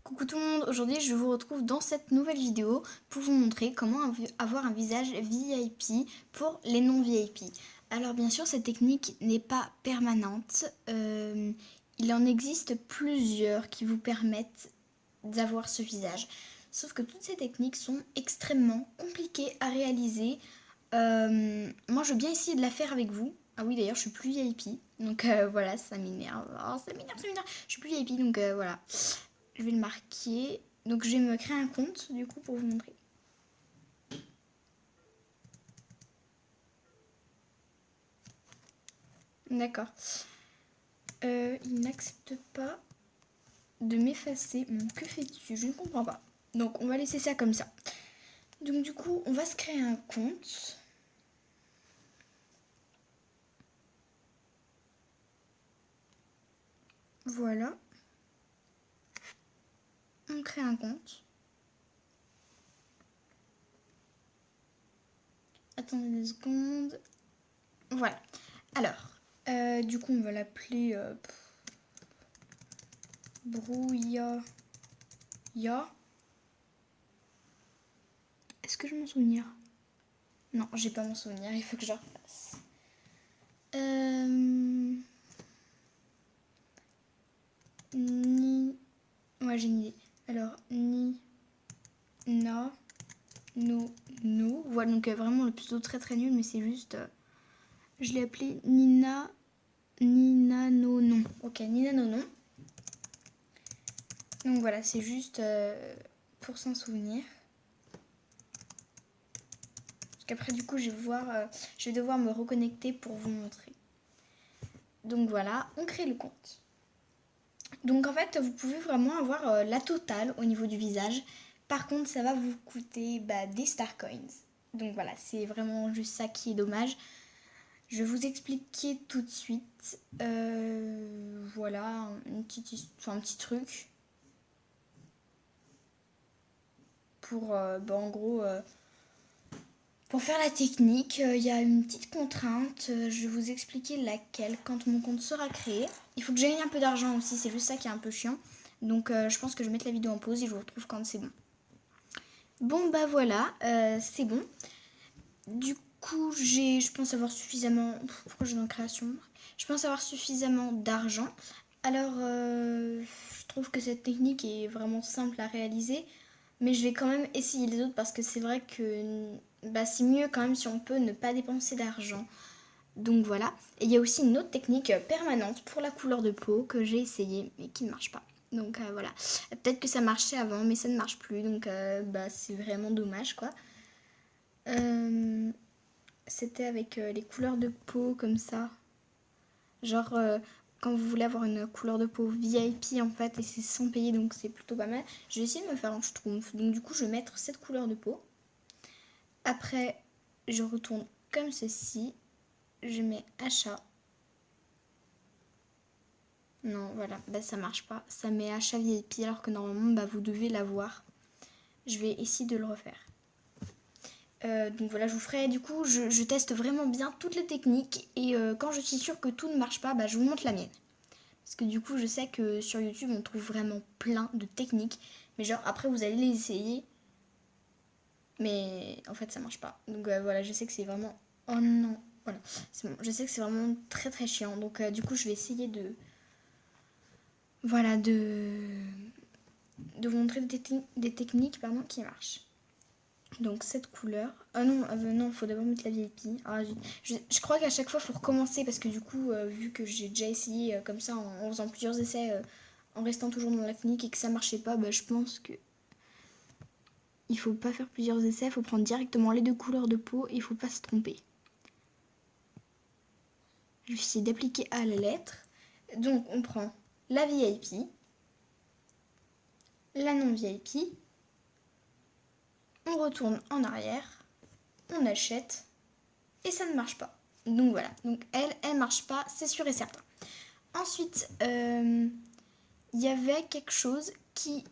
Coucou tout le monde, aujourd'hui je vous retrouve dans cette nouvelle vidéo pour vous montrer comment avoir un visage VIP pour les non VIP. Alors bien sûr cette technique n'est pas permanente, il en existe plusieurs qui vous permettent d'avoir ce visage. Sauf que toutes ces techniques sont extrêmement compliquées à réaliser. Moi je veux bien essayer de la faire avec vous. Ah oui d'ailleurs je suis plus VIP, donc voilà ça m'énerve, ça m'énerve, je suis plus VIP donc voilà. Je vais le marquer. Donc je vais me créer un compte du coup pour vous montrer. D'accord. Il n'accepte pas de m'effacer. Que fais-tu? Je ne comprends pas. Donc on va laisser ça comme ça. Donc du coup on va se créer un compte. Voilà. On crée un compte. Attendez 2 secondes. Voilà. Alors, du coup on va l'appeler Brouilla. Est-ce que je m'en souviens? Non, j'ai pas mon souvenir, il faut que je refasse. Ouais, j'ai une idée. Alors, no. Voilà, donc vraiment le pseudo très très nul, mais c'est juste. Je l'ai appelé Nina Nonon. Ok, Nina Nonon. Donc voilà, c'est juste pour s'en souvenir. Parce qu'après, du coup, je vais devoir me reconnecter pour vous montrer. Donc voilà, on crée le compte. Donc en fait, vous pouvez vraiment avoir la totale au niveau du visage. Par contre, ça va vous coûter des Star Coins. Donc voilà, c'est vraiment juste ça qui est dommage. Je vais vous expliquer tout de suite. Voilà, un petit truc. Pour, en gros, pour faire la technique, il y a une petite contrainte. Je vais vous expliquer laquelle quand mon compte sera créé. Il faut que j'aie un peu d'argent aussi, c'est juste ça qui est un peu chiant. Donc je pense que je vais mettre la vidéo en pause et je vous retrouve quand c'est bon. Bon bah voilà, c'est bon. Du coup, je pense avoir suffisamment... Pourquoi j'ai dans création? Je pense avoir suffisamment d'argent. Alors, je trouve que cette technique est vraiment simple à réaliser. Mais je vais quand même essayer les autres parce que c'est vrai que c'est mieux quand même si on peut ne pas dépenser d'argent. Donc voilà. Et il y a aussi une autre technique permanente pour la couleur de peau que j'ai essayé mais qui ne marche pas. Donc voilà. Peut-être que ça marchait avant mais ça ne marche plus. Donc c'est vraiment dommage quoi. C'était avec les couleurs de peau comme ça. Genre quand vous voulez avoir une couleur de peau VIP en fait et c'est sans payer donc c'est plutôt pas mal. Je vais essayer de me faire un schtroumpf. Donc du coup je vais mettre cette couleur de peau. Après je retourne comme ceci. Je mets achat. Non voilà, ça marche pas. Ça met achat VIP alors que normalement vous devez l'avoir. Je vais essayer de le refaire. Donc voilà, je vous ferai du coup, je teste vraiment bien toutes les techniques et quand je suis sûre que tout ne marche pas, je vous montre la mienne. Parce que du coup, je sais que sur YouTube, on trouve vraiment plein de techniques. Mais genre, après, vous allez les essayer. Mais en fait, ça marche pas. Donc voilà, je sais que c'est vraiment... Oh non, voilà. C'est bon. Je sais que c'est vraiment très très chiant. Donc du coup, je vais essayer de... Voilà, de vous montrer des techniques qui marchent. Donc cette couleur... Ah non, non, faut d'abord mettre la VIP. Ah, je crois qu'à chaque fois, il faut recommencer. Parce que du coup, vu que j'ai déjà essayé comme ça en faisant plusieurs essais... en restant toujours dans la clinique et que ça marchait pas, je pense que il faut pas faire plusieurs essais, il faut prendre directement les deux couleurs de peau et il faut pas se tromper. Je vais essayer d'appliquer à la lettre. Donc on prend la VIP, la non VIP, on retourne en arrière, on achète et ça ne marche pas. Donc voilà, donc elle marche pas, c'est sûr et certain. Ensuite, il y avait quelque chose qui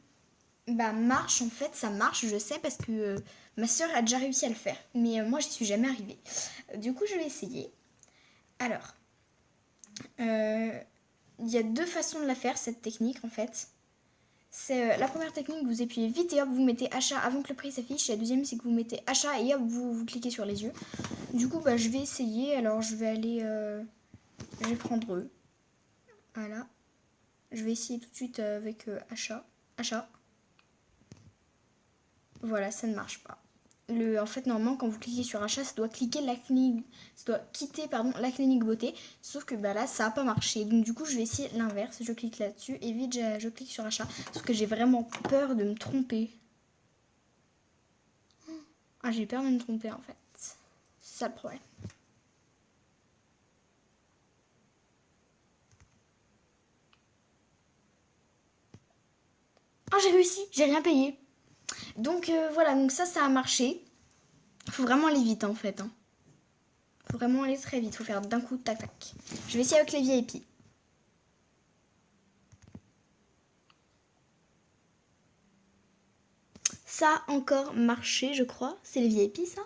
marche en fait, ça marche, je sais parce que ma soeur a déjà réussi à le faire, mais moi j'y suis jamais arrivée. Du coup, je vais essayer. Alors, il y a deux façons de la faire cette technique en fait. C'est la première technique, vous appuyez vite et hop, vous mettez achat avant que le prix s'affiche. La deuxième, c'est que vous mettez achat et hop, vous cliquez sur les yeux. Du coup, bah, je vais essayer. Alors, je vais aller... je vais prendre eux. Voilà. Je vais essayer tout de suite avec achat. Achat. Voilà, ça ne marche pas. En fait, normalement, quand vous cliquez sur achat, ça doit quitter la clinique beauté. Sauf que bah, là, ça n'a pas marché. Donc, du coup, je vais essayer l'inverse. Je clique là-dessus et vite, je clique sur achat. Sauf que j'ai vraiment peur de me tromper. Ah, j'ai peur de me tromper en fait. C'est ça le problème. Ah, j'ai réussi, j'ai rien payé. Donc voilà, donc ça a marché. Faut vraiment aller vite en fait. Hein. Faut vraiment aller très vite. Faut faire d'un coup, tac tac. Je vais essayer avec les VIP. Ça a encore marché, je crois. C'est les VIP ça?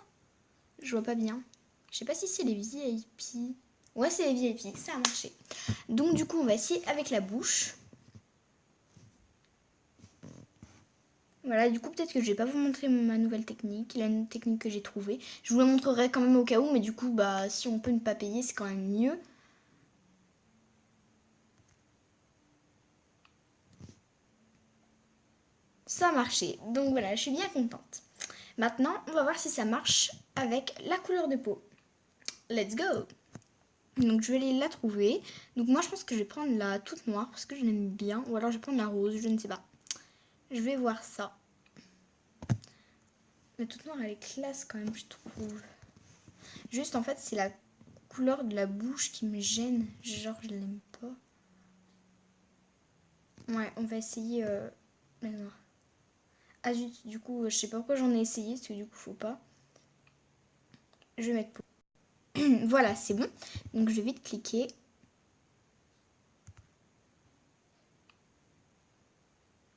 Je vois pas bien. Je sais pas si c'est les VIP. Ouais, c'est les VIP, ça a marché. Donc du coup, on va essayer avec la bouche. Voilà, du coup, peut-être que je vais pas vous montrer ma nouvelle technique, la technique que j'ai trouvée. Je vous la montrerai quand même au cas où, mais du coup, bah, si on peut ne pas payer, c'est quand même mieux. Ça a marché, donc voilà, je suis bien contente. Maintenant, on va voir si ça marche avec la couleur de peau. Let's go! Donc je vais aller la trouver. Donc moi je pense que je vais prendre la toute noire parce que je l'aime bien. Ou alors je vais prendre la rose, je ne sais pas. Je vais voir ça. La toute noire elle est classe quand même je trouve. Juste en fait c'est la couleur de la bouche qui me gêne. Genre je l'aime pas. Ouais on va essayer la noire. Ah zut du coup je sais pas pourquoi j'en ai essayé parce que du coup faut pas. Je vais mettre peau. Voilà c'est bon. Donc je vais vite cliquer.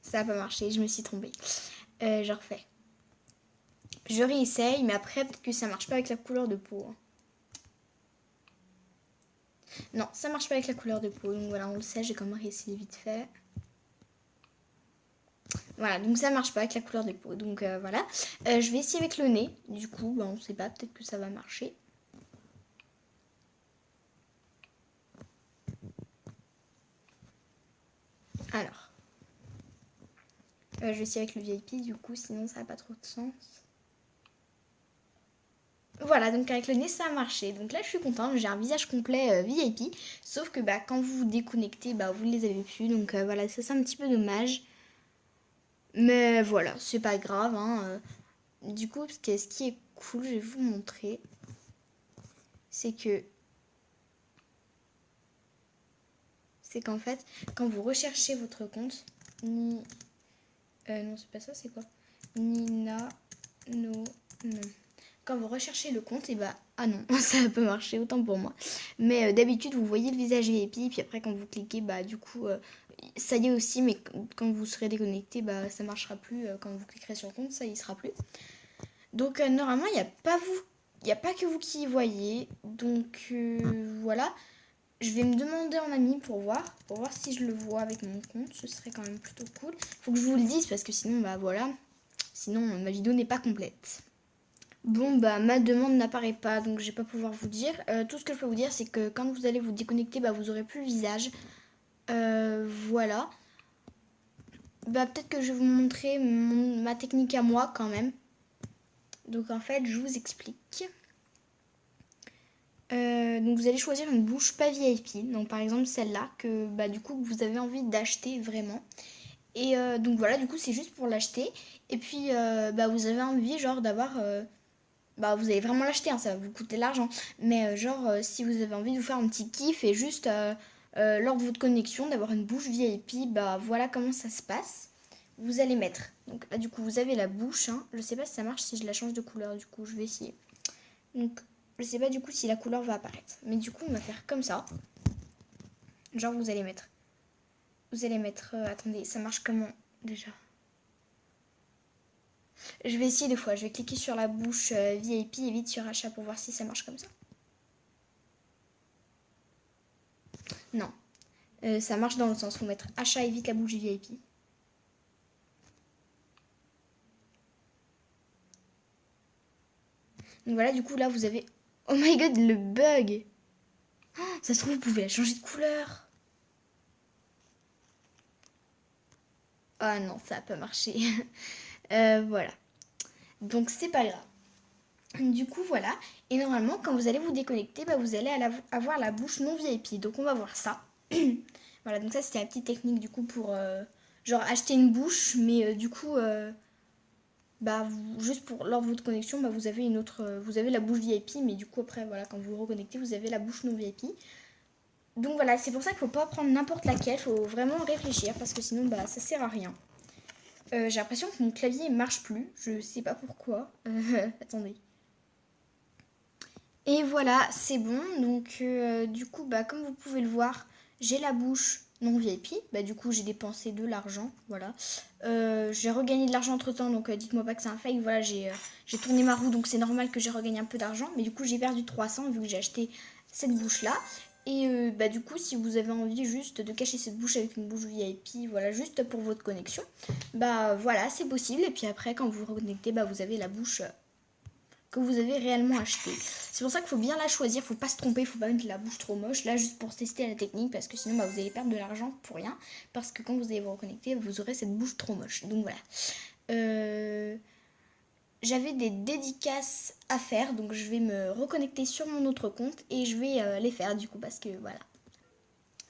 Ça n'a pas marché, je me suis trompée. Je refais. Je réessaye, mais après, peut-être que ça marche pas avec la couleur de peau. Hein. Non, ça marche pas avec la couleur de peau. Donc voilà, on le sait, j'ai quand même réessayé vite fait. Voilà, donc ça marche pas avec la couleur de peau. Donc voilà. Je vais essayer avec le nez. Du coup, bah, on sait pas, peut-être que ça va marcher. Alors. Je vais essayer avec le VIP, du coup, sinon ça n'a pas trop de sens. Voilà, donc avec le nez ça a marché. Donc là je suis contente, j'ai un visage complet VIP. Sauf que bah, quand vous vous déconnectez, bah, vous ne les avez plus. Donc voilà, ça c'est un petit peu dommage. Mais voilà, c'est pas grave. Hein. Du coup, ce qui est cool, je vais vous montrer. C'est qu'en fait, quand vous recherchez votre compte, non, c'est pas ça, c'est quoi? Nina, no, non. Quand vous recherchez le compte, et bah, ah non, ça peut marcher, autant pour moi. Mais d'habitude, vous voyez le visage VIP, puis après, quand vous cliquez, bah, du coup, ça y est aussi, mais quand vous serez déconnecté, bah, ça marchera plus. Quand vous cliquerez sur le compte, ça y sera plus. Donc, normalement, il n'y a pas vous. Il n'y a pas que vous qui y voyez. Donc, voilà. Je vais me demander en ami pour voir si je le vois avec mon compte. Ce serait quand même plutôt cool. Faut que je vous le dise parce que sinon, bah voilà. Sinon, ma vidéo n'est pas complète. Bon, bah ma demande n'apparaît pas, donc je vais pas pouvoir vous dire. Tout ce que je peux vous dire, c'est que quand vous allez vous déconnecter, bah vous aurez plus le visage. Voilà. Bah peut-être que je vais vous montrer ma technique à moi quand même. Donc en fait, je vous explique. Donc vous allez choisir une bouche pas VIP, donc par exemple celle-là que bah, du coup vous avez envie d'acheter vraiment. Et donc voilà, du coup c'est juste pour l'acheter. Et puis bah, vous avez envie genre d'avoir... bah vous allez vraiment l'acheter, hein, ça va vous coûter de l'argent. Mais genre si vous avez envie de vous faire un petit kiff et juste lors de votre connexion d'avoir une bouche VIP, bah voilà comment ça se passe. Vous allez mettre. Donc là du coup vous avez la bouche. Hein. Je sais pas si ça marche si je la change de couleur, du coup je vais essayer. Donc je sais pas du coup si la couleur va apparaître. Mais du coup on va faire comme ça. Genre vous allez mettre. Vous allez mettre. Attendez, ça marche comment déjà? Je vais essayer deux fois. Je vais cliquer sur la bouche VIP et vite sur achat pour voir si ça marche comme ça. Non. Ça marche dans le sens. Faut mettre achat et vite la bouche VIP. Donc voilà, du coup là vous avez... Oh my god, le bug. Ça se trouve, vous pouvez la changer de couleur. Ah non, ça n'a pas marché. Voilà. Donc c'est pas grave. Du coup, voilà. Et normalement, quand vous allez vous déconnecter, bah, vous allez avoir la bouche non VIP. Donc on va voir ça. Voilà, donc ça c'était la petite technique du coup pour genre acheter une bouche, mais du coup, bah, juste pour lors de votre connexion, bah, vous avez une autre, vous avez la bouche VIP, mais du coup après, voilà, quand vous vous reconnectez, vous avez la bouche non VIP. Donc voilà, c'est pour ça qu'il faut pas prendre n'importe laquelle, faut vraiment réfléchir parce que sinon bah ça sert à rien. J'ai l'impression que mon clavier marche plus, je sais pas pourquoi. Attendez. Et voilà, c'est bon. Donc du coup, bah comme vous pouvez le voir, j'ai la bouche non VIP. Bah du coup, j'ai dépensé de l'argent, voilà. J'ai regagné de l'argent entre temps, donc dites-moi pas que c'est un fake. Voilà, j'ai tourné ma roue, donc c'est normal que j'ai regagné un peu d'argent. Mais du coup, j'ai perdu 300 vu que j'ai acheté cette bouche-là. Et bah du coup, si vous avez envie juste de cacher cette bouche avec une bouche VIP, voilà, juste pour votre connexion, bah voilà, c'est possible. Et puis après, quand vous vous reconnectez, bah vous avez la bouche que vous avez réellement acheté. C'est pour ça qu'il faut bien la choisir, faut pas se tromper, faut pas mettre la bouche trop moche, là juste pour tester la technique, parce que sinon bah, vous allez perdre de l'argent pour rien, parce que quand vous allez vous reconnecter, vous aurez cette bouche trop moche. Donc voilà. J'avais des dédicaces à faire, donc je vais me reconnecter sur mon autre compte et je vais les faire du coup, parce que voilà.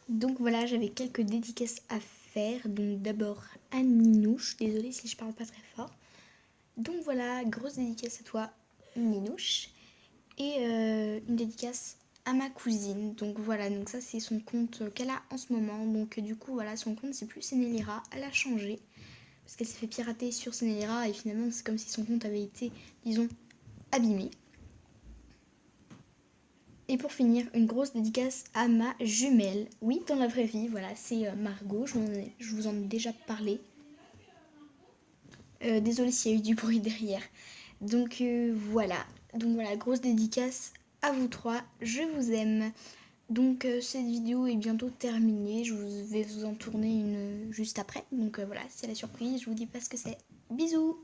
Donc voilà, j'avais quelques dédicaces à faire, donc d'abord à Ninouche, désolée si je parle pas très fort. Donc voilà, grosse dédicace à toi, Ninouche. Et une dédicace à ma cousine. Donc voilà, donc ça c'est son compte qu'elle a en ce moment. Donc du coup voilà, son compte c'est plus Senelira, elle a changé parce qu'elle s'est fait pirater sur Senelira et finalement c'est comme si son compte avait été, disons, abîmé. Et pour finir, une grosse dédicace à ma jumelle. Oui, dans la vraie vie, voilà, c'est Margot, je vous en ai déjà parlé. Désolée s'il y a eu du bruit derrière. Donc voilà, grosse dédicace à vous trois, je vous aime. Donc cette vidéo est bientôt terminée, je vais vous en tourner une juste après. Donc voilà, c'est la surprise, je vous dis pas ce que c'est. Bisous.